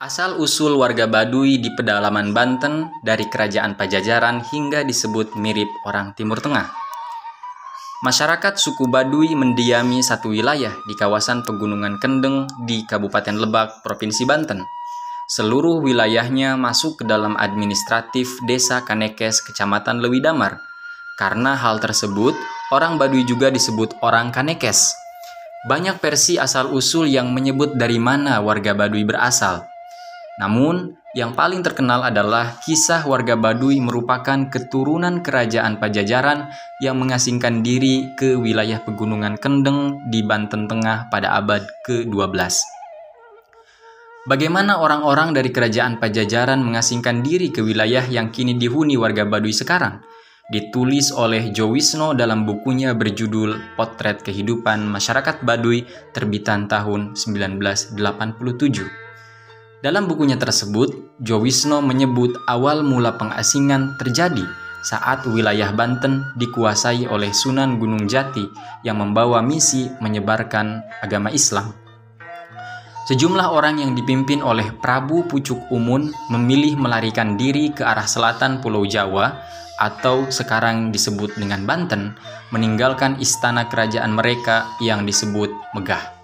Asal-usul warga Baduy di pedalaman Banten dari kerajaan Pajajaran hingga disebut mirip orang Timur Tengah. Masyarakat suku Baduy mendiami satu wilayah di kawasan Pegunungan Kendeng di Kabupaten Lebak, Provinsi Banten. Seluruh wilayahnya masuk ke dalam administratif Desa Kanekes, Kecamatan Lewidamar. Karena hal tersebut, orang Baduy juga disebut orang Kanekes. Banyak versi asal-usul yang menyebut dari mana warga Baduy berasal. Namun, yang paling terkenal adalah kisah warga Baduy merupakan keturunan kerajaan Pajajaran yang mengasingkan diri ke wilayah Pegunungan Kendeng di Banten Tengah pada abad ke-12. Bagaimana orang-orang dari kerajaan Pajajaran mengasingkan diri ke wilayah yang kini dihuni warga Baduy sekarang? Ditulis oleh Jowisno dalam bukunya berjudul Potret Kehidupan Masyarakat Baduy terbitan tahun 1987. Dalam bukunya tersebut, Jowisno menyebut awal mula pengasingan terjadi saat wilayah Banten dikuasai oleh Sunan Gunung Jati yang membawa misi menyebarkan agama Islam. Sejumlah orang yang dipimpin oleh Prabu Pucuk Umun memilih melarikan diri ke arah selatan Pulau Jawa atau sekarang disebut dengan Banten, meninggalkan istana kerajaan mereka yang disebut Megah.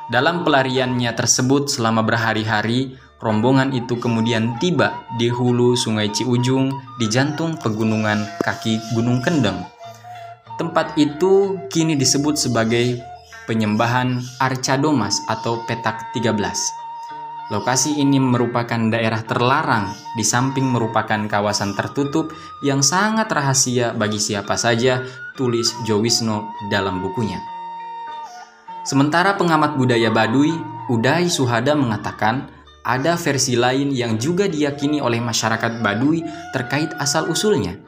Dalam pelariannya tersebut selama berhari-hari, rombongan itu kemudian tiba di hulu Sungai Ciujung di jantung pegunungan kaki Gunung Kendeng. Tempat itu kini disebut sebagai Penyembahan Arcadomas atau Petak 13. Lokasi ini merupakan daerah terlarang di samping merupakan kawasan tertutup yang sangat rahasia bagi siapa saja, tulis Jowisno dalam bukunya. Sementara pengamat budaya Baduy, Uday Suhada mengatakan ada versi lain yang juga diyakini oleh masyarakat Baduy terkait asal-usulnya.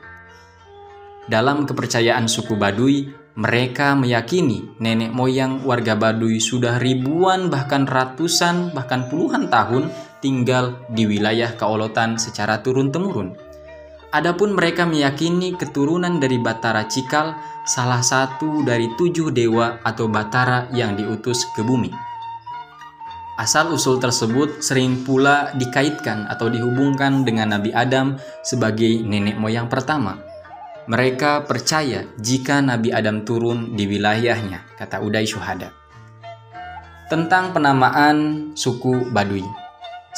Dalam kepercayaan suku Baduy, mereka meyakini nenek moyang warga Baduy sudah ribuan bahkan ratusan bahkan puluhan tahun tinggal di wilayah Kaolotan secara turun-temurun. Adapun mereka meyakini keturunan dari Batara Cikal, salah satu dari 7 dewa atau Batara yang diutus ke bumi. Asal-usul tersebut sering pula dikaitkan atau dihubungkan dengan Nabi Adam sebagai nenek moyang pertama. Mereka percaya jika Nabi Adam turun di wilayahnya, kata Uday Suhada. Tentang penamaan suku Baduy.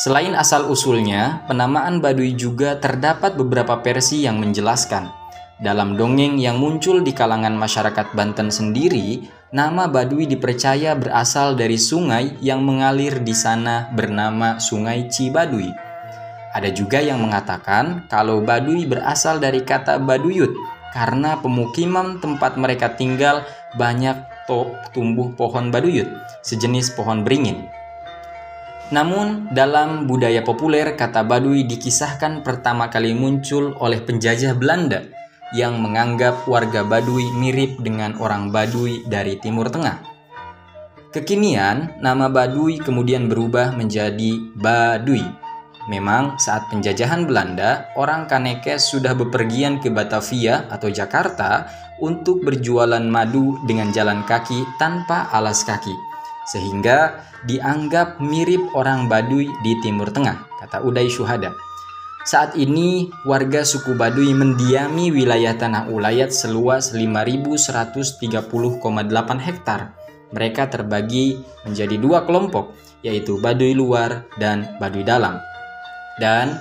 Selain asal-usulnya, penamaan Baduy juga terdapat beberapa versi yang menjelaskan. Dalam dongeng yang muncul di kalangan masyarakat Banten sendiri, nama Baduy dipercaya berasal dari sungai yang mengalir di sana bernama Sungai Cibaduy. Ada juga yang mengatakan kalau Baduy berasal dari kata Baduyut, karena pemukiman tempat mereka tinggal banyak tumbuh pohon baduyut, sejenis pohon beringin. Namun, dalam budaya populer, kata Baduy dikisahkan pertama kali muncul oleh penjajah Belanda yang menganggap warga Baduy mirip dengan orang Baduy dari Timur Tengah. Kekinian, nama Baduy kemudian berubah menjadi Baduy. Memang saat penjajahan Belanda, orang Kanekes sudah bepergian ke Batavia atau Jakarta untuk berjualan madu dengan jalan kaki tanpa alas kaki, sehingga dianggap mirip orang Baduy di Timur Tengah, kata Uday Suhada. Saat ini, warga suku Baduy mendiami wilayah Tanah Ulayat seluas 5.130,8 hektar. Mereka terbagi menjadi 2 kelompok, yaitu Baduy Luar dan Baduy Dalam. Dan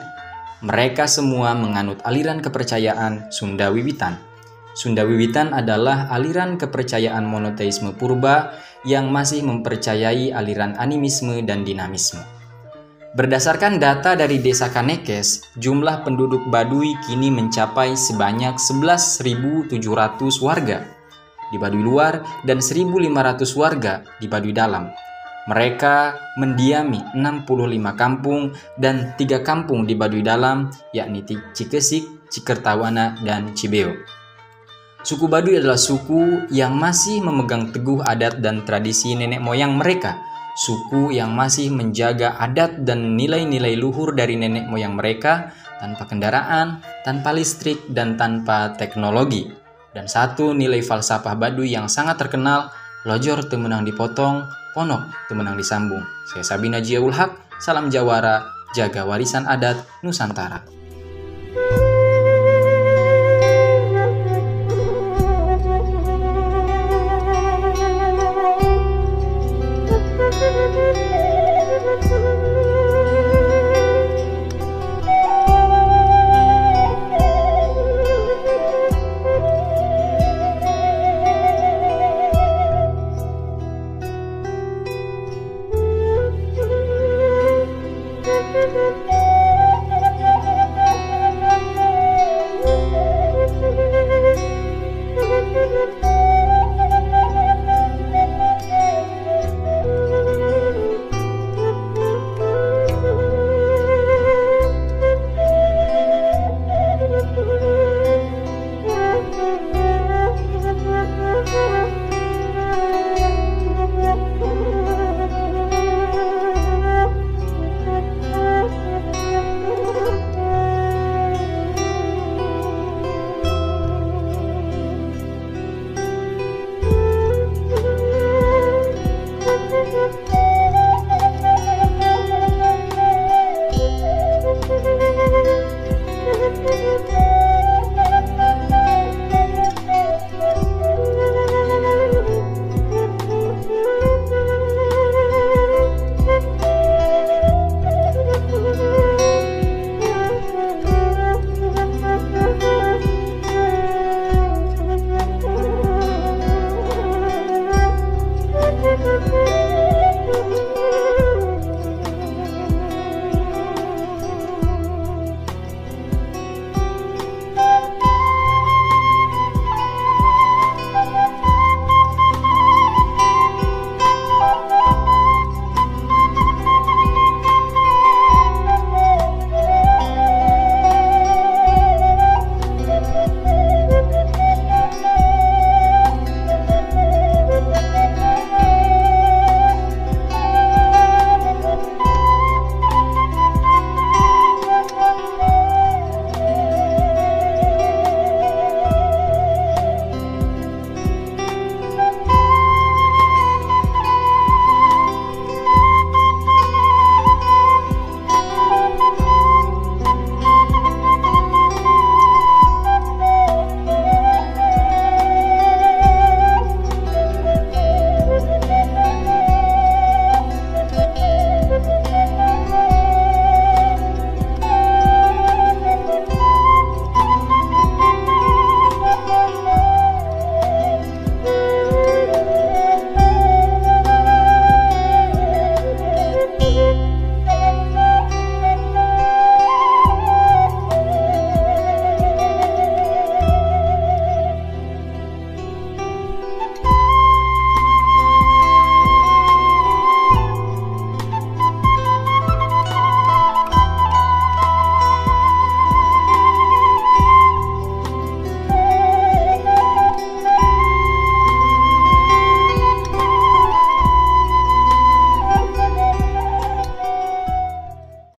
mereka semua menganut aliran kepercayaan Sunda Wiwitan. Sunda Wiwitan adalah aliran kepercayaan monoteisme purba yang masih mempercayai aliran animisme dan dinamisme. Berdasarkan data dari Desa Kanekes, jumlah penduduk Baduy kini mencapai sebanyak 11.700 warga di Baduy Luar dan 1.500 warga di Baduy Dalam. Mereka mendiami 65 kampung dan 3 kampung di Baduy Dalam, yakni Cikesik, Cikertawana, dan Cibeo. Suku Baduy adalah suku yang masih memegang teguh adat dan tradisi nenek moyang mereka. Suku yang masih menjaga adat dan nilai-nilai luhur dari nenek moyang mereka tanpa kendaraan, tanpa listrik, dan tanpa teknologi. Dan satu nilai falsafah Baduy yang sangat terkenal, lojor teu meunang dipotong, ponok teu meunang disambung. Saya Sabina Jiaul Haq, Salam Jawara, jaga warisan adat Nusantara.